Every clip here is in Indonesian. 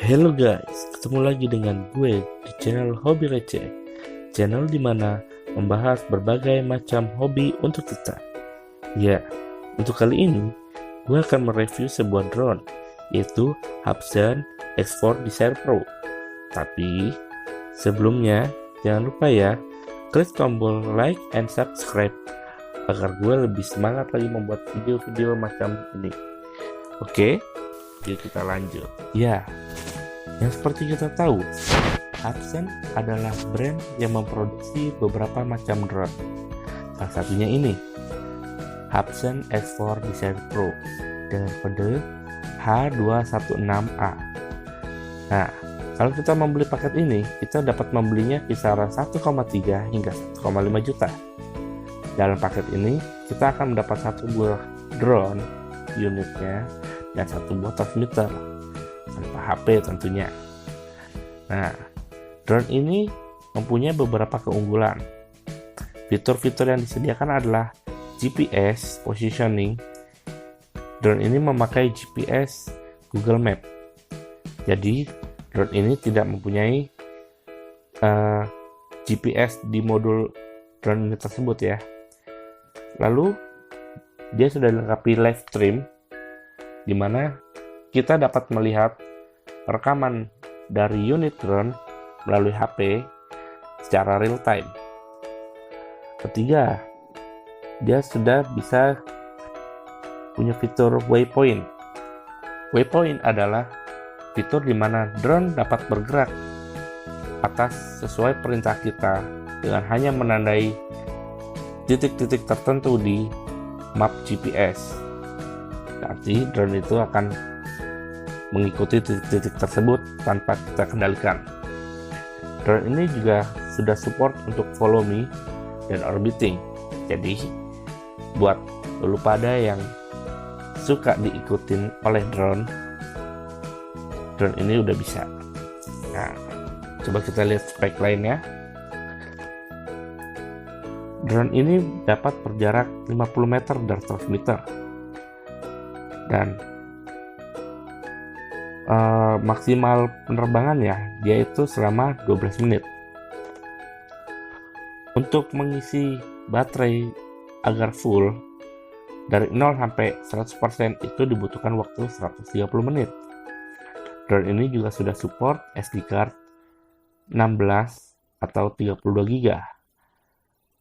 Hello guys, ketemu lagi dengan gue di channel Hobi Receh. Channel dimana membahas berbagai macam hobi untuk kita. Ya, untuk kali ini gue akan mereview sebuah drone, yaitu Hubsan X4 Desire Pro. Tapi sebelumnya jangan lupa ya, klik tombol like and subscribe agar gue lebih semangat lagi membuat video-video macam ini. Oke, yuk kita lanjut. Ya, yang seperti kita tahu, Hubsan adalah brand yang memproduksi beberapa macam drone. Salah satunya ini, Hubsan X4 Desire Pro dengan kode H216A. Nah, kalau kita membeli paket ini, kita dapat membelinya kisaran 1,3 hingga 1,5 juta. Dalam paket ini, kita akan mendapat satu buah drone unitnya dan satu buah transmitter tanpa HP tentunya. Nah, drone ini mempunyai beberapa keunggulan. Fitur-fitur yang disediakan adalah GPS positioning. Drone ini memakai GPS Google Map. Jadi, drone ini tidak mempunyai GPS di modul drone ini tersebut ya. Lalu, dia sudah dilengkapi live stream, di mana kita dapat melihat rekaman dari unit drone melalui HP secara real time. Ketiga, dia sudah bisa punya fitur waypoint. Waypoint adalah fitur di mana drone dapat bergerak atas sesuai perintah kita dengan hanya menandai titik-titik tertentu di map GPS. Nanti drone itu akan mengikuti titik-titik tersebut tanpa kita kendalikan. Drone ini juga sudah support untuk follow me dan orbiting. Jadi buat lu pada yang suka diikutin oleh drone ini udah bisa. Nah, coba kita lihat spek lainnya. Drone ini dapat berjarak 50 meter dari transmitter dan maksimal penerbangannya dia itu selama 12 menit. Untuk mengisi baterai agar full dari 0 sampai 100% itu dibutuhkan waktu 130 menit. Drone ini juga sudah support SD card 16 atau 32 GB.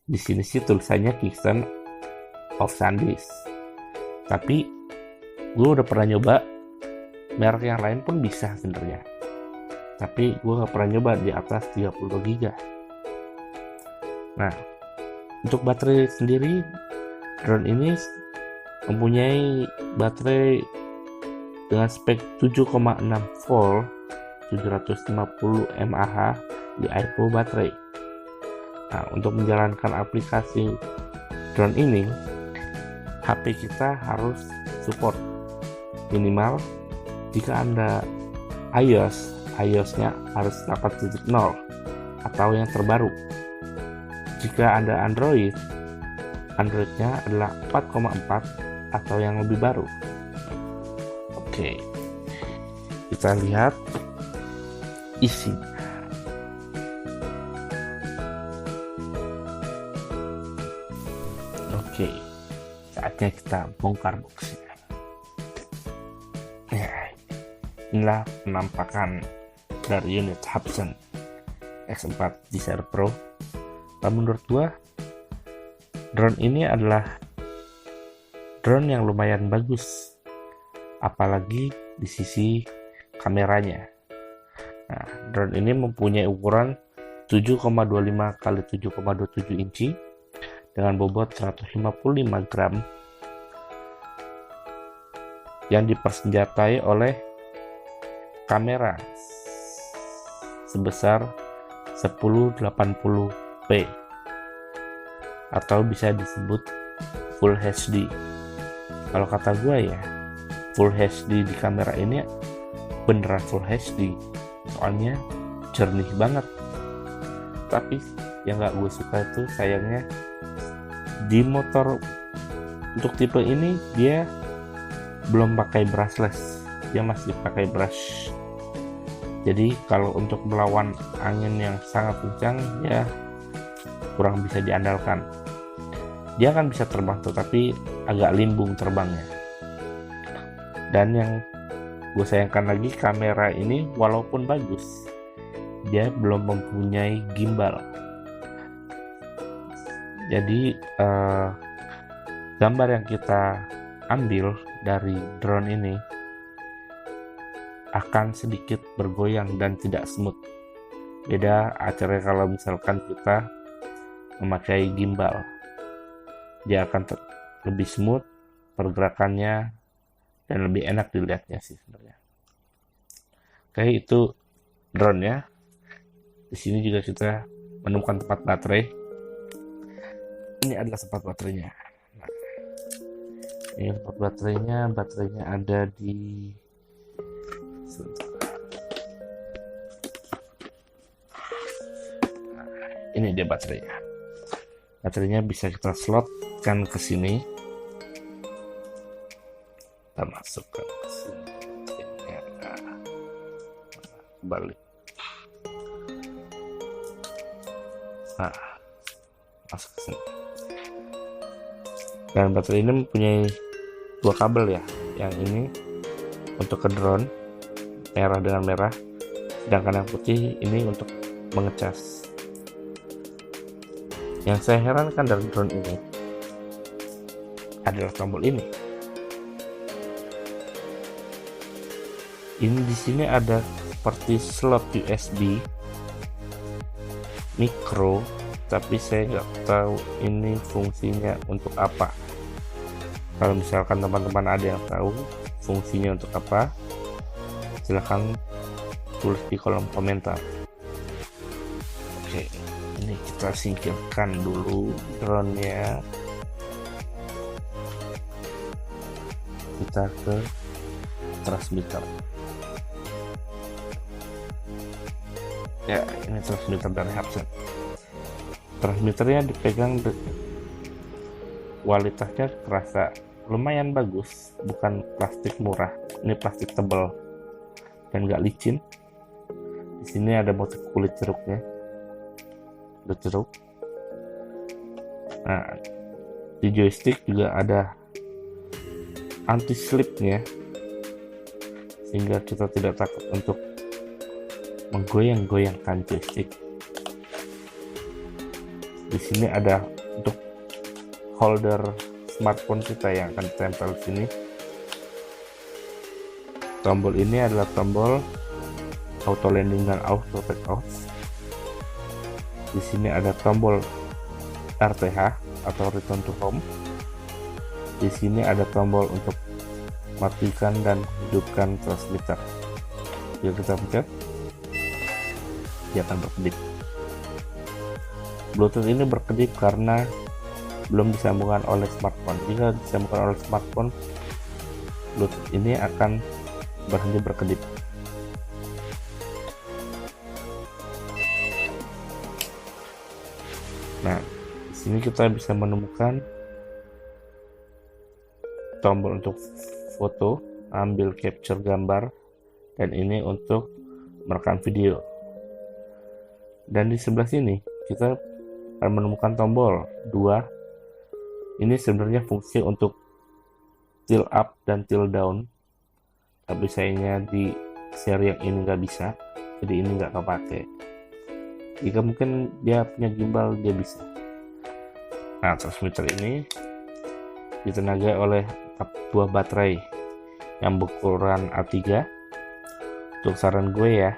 Di sini sih tulisannya Kingston of SanDisk. Tapi gue udah pernah nyoba merek yang lain pun bisa sebenarnya. Tapi gue gak pernah nyoba di atas 32 GB. Nah, untuk baterai sendiri, drone ini mempunyai baterai dengan spek 7,6 volt 750 mAh di iPo baterai. Nah, untuk menjalankan aplikasi drone ini, HP kita harus support minimal jika Anda iOS-nya harus 8.0 atau yang terbaru. Jika Anda Android-nya adalah 4,4 atau yang lebih baru. Oke, kita lihat isinya. Oke, saatnya kita bongkar boxnya. Inilah penampakan dari unit Hubsan X4 Desire Pro. Dan menurut gua, drone ini adalah drone yang lumayan bagus, apalagi di sisi kameranya. Nah, drone ini mempunyai ukuran 7,25 x 7,27 inci dengan bobot 155 gram yang dipersenjatai oleh kamera sebesar 1080p atau bisa disebut Full HD. Kalau kata gue ya, Full HD di kamera ini beneran Full HD, soalnya jernih banget. Tapi yang gak gue suka itu sayangnya di motor untuk tipe ini dia belum pakai brushless, dia masih pakai brush Jadi kalau untuk melawan angin yang sangat kencang ya kurang bisa diandalkan. Dia kan bisa terbang tetapi agak limbung terbangnya. Dan yang gue sayangkan lagi, kamera ini walaupun bagus, dia belum mempunyai gimbal. Jadi gambar yang kita ambil dari drone ini akan sedikit bergoyang dan tidak smooth. Beda acaranya kalau misalkan kita memakai gimbal, dia akan lebih smooth pergerakannya dan lebih enak dilihatnya sih sebenarnya. Oke, itu drone ya. Di sini juga kita menemukan tempat baterai. Ini adalah tempat baterainya. Nah, ini tempat baterainya. Baterainya ada di ini dia baterainya. Baterainya bisa kita slotkan ke sini. Kita masukkan ke sini. Balik. Nah, masuk ke sini. Dan baterai ini mempunyai dua kabel ya. Yang ini untuk ke drone, merah dengan merah, sedangkan yang putih ini untuk mengecas. Yang saya herankan dari drone ini adalah tombol ini. Ini di sini ada seperti slot USB micro, tapi saya nggak tahu ini fungsinya untuk apa. Kalau misalkan teman-teman ada yang tahu fungsinya untuk apa, silahkan tulis di kolom komentar. Oke, ini kita singkirkan dulu drone-nya. Kita ke transmitter. Ya, ini transmitter dari Hapsen. Transmitternya dipegang, kualitasnya terasa lumayan bagus, bukan plastik murah. Ini plastik tebal dan nggak licin. Di sini ada motif kulit jeruknya, kulit jeruk. Nah, di joystick juga ada anti slipnya, sehingga kita tidak takut untuk menggoyang-goyangkan joystick. Di sini ada untuk holder smartphone kita yang akan ditempel di sini. Tombol ini adalah tombol auto landing dan auto take off. Di sini ada tombol RTH atau return to home. Di sini ada tombol untuk matikan dan hidupkan transmitter. Jika kita pencet, dia akan berkedip. Bluetooth ini berkedip karena belum disambungkan oleh smartphone. Jika disambungkan oleh smartphone, Bluetooth ini akan berhenti berkedip. Nah, di sini kita bisa menemukan tombol untuk foto, ambil capture gambar, dan ini untuk merekam video. Dan di sebelah sini kita akan menemukan tombol 2. Ini sebenarnya fungsi untuk tilt up dan tilt down, tapi sayangnya di seri yang ini nggak bisa, jadi ini nggak kepake. Jika mungkin dia punya gimbal, dia bisa. Nah, transmitter ini ditenagai oleh buah baterai yang berukuran A3. Untuk saran gue ya,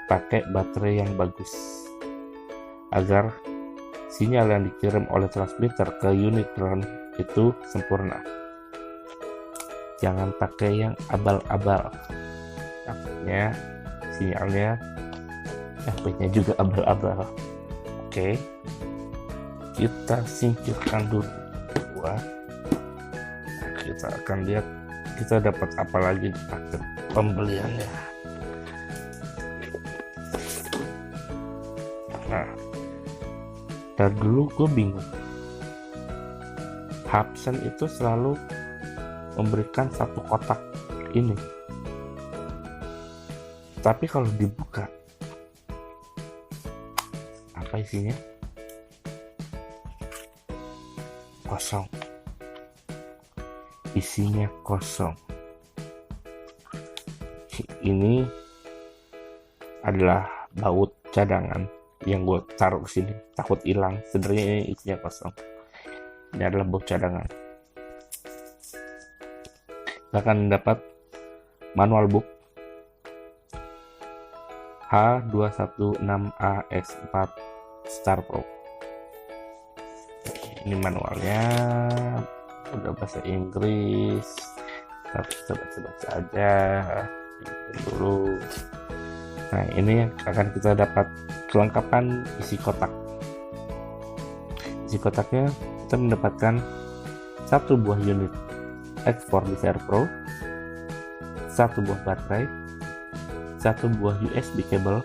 pakai baterai yang bagus agar sinyal yang dikirim oleh transmitter ke unit drone itu sempurna. Jangan pakai yang abal-abal, takutnya sinyalnya efeknya juga abal-abal. Oke, kita singkirkan dulu buah. Kita akan lihat kita dapat apa lagi di paket pembeliannya. Nah, dari dulu gue bingung, Hapsen itu selalu memberikan satu kotak ini Tapi kalau dibuka, apa isinya? Kosong. Isinya kosong. Ini adalah baut cadangan yang gue taruh ke sini, takut hilang. Sebenarnya ini isinya kosong. Ini adalah baut cadangan. Kita akan dapat manual book H216AX4 Star Pro. Ini manualnya, udah bahasa Inggris, tapi baca aja dulu. Nah, ini akan kita dapat kelengkapan isi kotak. Isi kotaknya kita mendapatkan satu buah unit X4 DCR Pro, satu buah baterai, satu buah USB cable,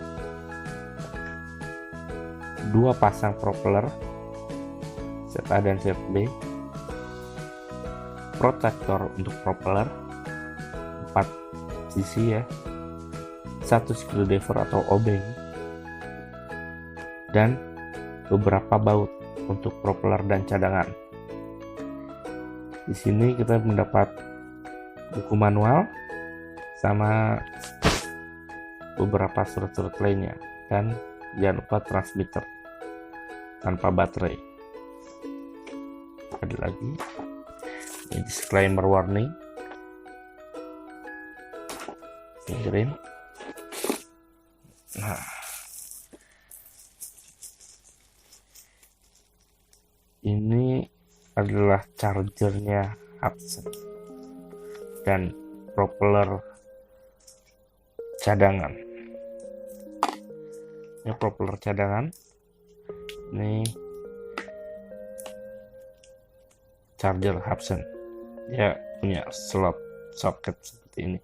dua pasang propeller set A dan set B, protektor untuk propeller 4 sisi ya, satu screwdriver atau obeng, dan beberapa baut untuk propeller dan cadangan. Di sini kita mendapat buku manual sama beberapa surat-surat lainnya, dan jangan lupa transmitter tanpa baterai. Ada lagi ini disclaimer warning, dengerin. Nah, ini adalah chargernya Hudson dan propeller cadangan. Ini propeller cadangan, ini charger Hudson. Dia punya slot soket seperti ini.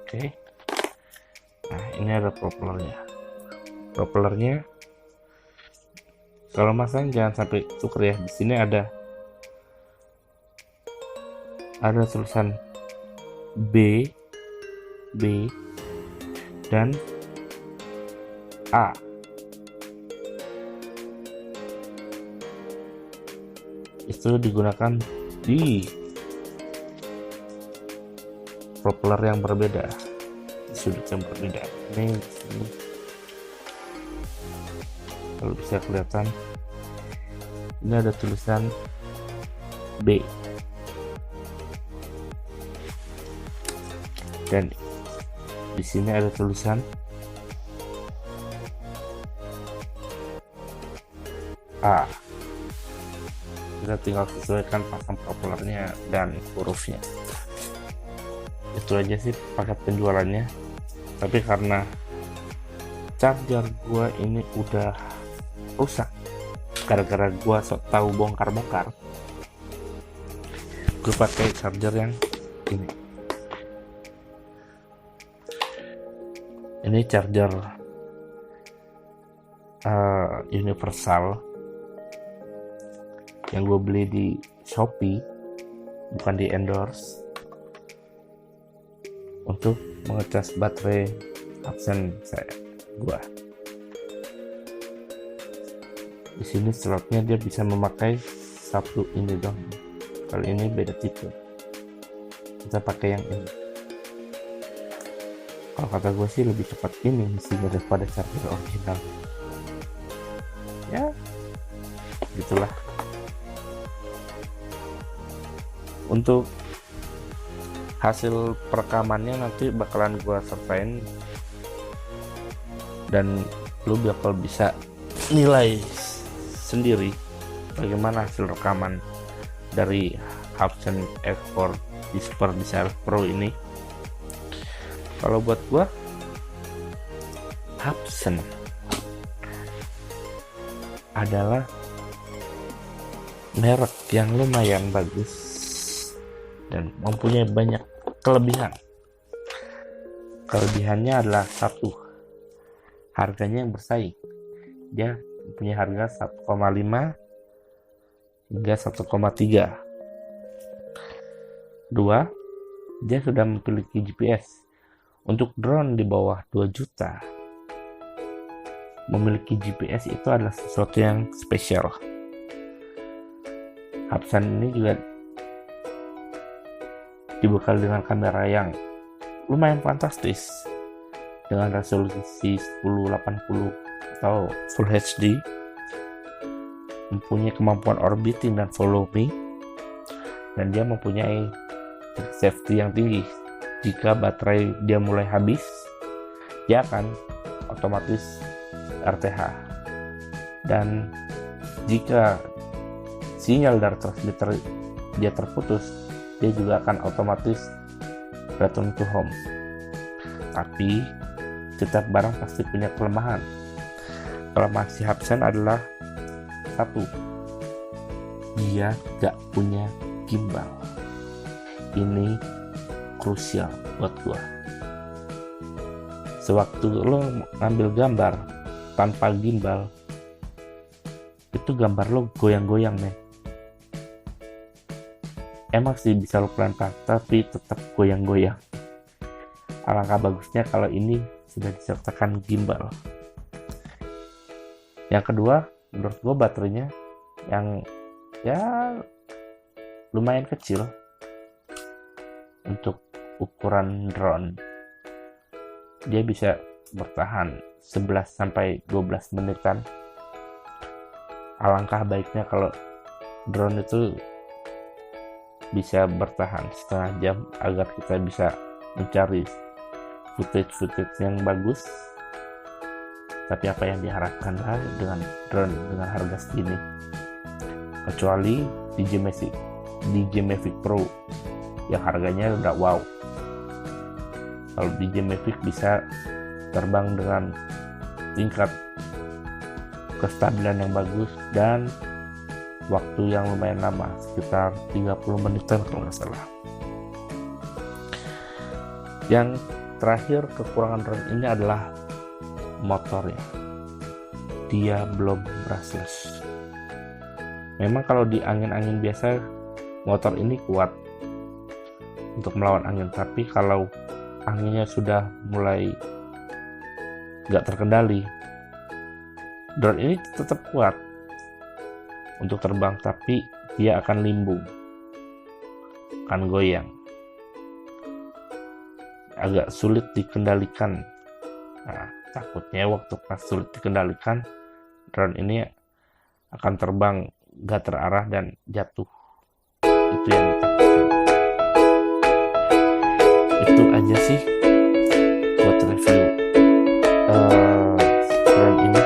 Oke. Nah, ini ada propellernya. Propellernya kalau masang jangan sampai tuker ya. Di sini ada tulisan B dan A. Itu digunakan di propeller yang berbeda, di sudut yang berbeda. Ini kalau bisa kelihatan, ini ada tulisan B dan di sini ada tulisan A. Kita tinggal sesuaikan pasang propellernya dan hurufnya. Itu aja sih paket penjualannya. Tapi karena charger gua ini udah rusak gara-gara gua sok tahu bongkar-bongkar, gue pakai charger yang ini. Ini charger universal yang gue beli di Shopee, bukan di endorse, untuk mengecas baterai Hudson gua. Di sini slotnya dia bisa memakai satu ini dong. Kali ini beda tipe. Kita pakai yang ini. Kalau kata gue sih lebih cepat ini mesinnya daripada charger original. Ya, gitulah. Untuk hasil perekamannya nanti bakalan gue sertain dan lu bakal bisa nilai sendiri bagaimana hasil rekaman dari Hudson X4 Super DCR Pro ini. Kalau buat gua, Hudson adalah merek yang lumayan bagus dan mempunyai banyak kelebihan. Kelebihannya adalah satu, harganya yang bersaing. Dia punya harga 1,5 hingga 1,3. Dua, dia sudah memiliki GPS. Untuk drone di bawah 2 juta, memiliki GPS itu adalah sesuatu yang spesial. Hubsan ini juga dibekali dengan kamera yang lumayan fantastis dengan resolusi 1080 atau Full HD, mempunyai kemampuan orbiting dan follow me, dan dia mempunyai safety yang tinggi. Jika baterai dia mulai habis, dia akan otomatis RTH, dan jika sinyal dari transmitter dia terputus, dia juga akan otomatis return to home. Tapi setiap barang pasti punya kelemahan. Kelemahan si Hubsan adalah satu, dia gak punya gimbal. Ini krusial buat gua. Sewaktu lo ngambil gambar tanpa gimbal, itu gambar lo goyang-goyang nih. Emang sih bisa lo pelempar, tapi tetap goyang-goyang. Alangkah bagusnya kalau ini sudah disertakan gimbal. Yang kedua, menurut gue baterainya yang ya lumayan kecil untuk ukuran drone. Dia bisa bertahan 11-12 menitan. Alangkah baiknya kalau drone itu bisa bertahan setengah jam agar kita bisa mencari footage yang bagus. Tapi apa yang diharapkan dengan drone dengan harga segini? Kecuali DJ Mavic Pro yang harganya udah wow. Kalau DJ Mavic bisa terbang dengan tingkat kestabilan yang bagus dan waktu yang lumayan lama, sekitar 30 menitan kalau nggak salah. Yang terakhir, kekurangan drone ini adalah motornya. Dia belum brushless. Memang kalau di angin-angin biasa motor ini kuat untuk melawan angin, tapi kalau anginnya sudah mulai nggak terkendali, drone ini tetap kuat untuk terbang, tapi dia akan limbung, akan goyang, agak sulit dikendalikan. Nah, takutnya waktu pas sulit dikendalikan, drone ini akan terbang gak terarah dan jatuh. Itu yang ditakutkan. Itu aja sih buat review drone ini.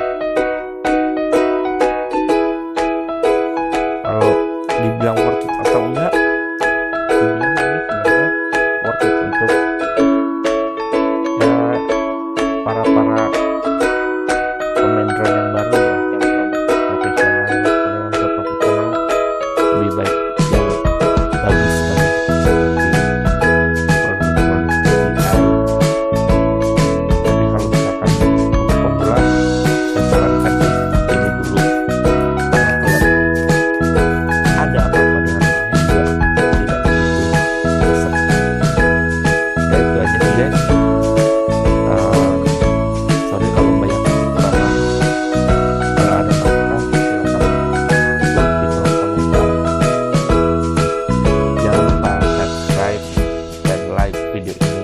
Kalau dibilang worth it atau enggak, dibilang ini sebenarnya worth it untuk ya para pemain drone yang baru ya, yang profesional, yang ke profesional, lebih baik yang bagus dan tapi kalau misalkan untuk pemula, saya sarankan ini dulu. Kalau ada apa-apa dengan drone juga tidak begitu besar. Dan itu aja sih guys. Sorry kalau banyak kekurangan. Kalau ada masukan, silakan tulis di kolom komentar. Jangan lupa subscribe dan like video ini.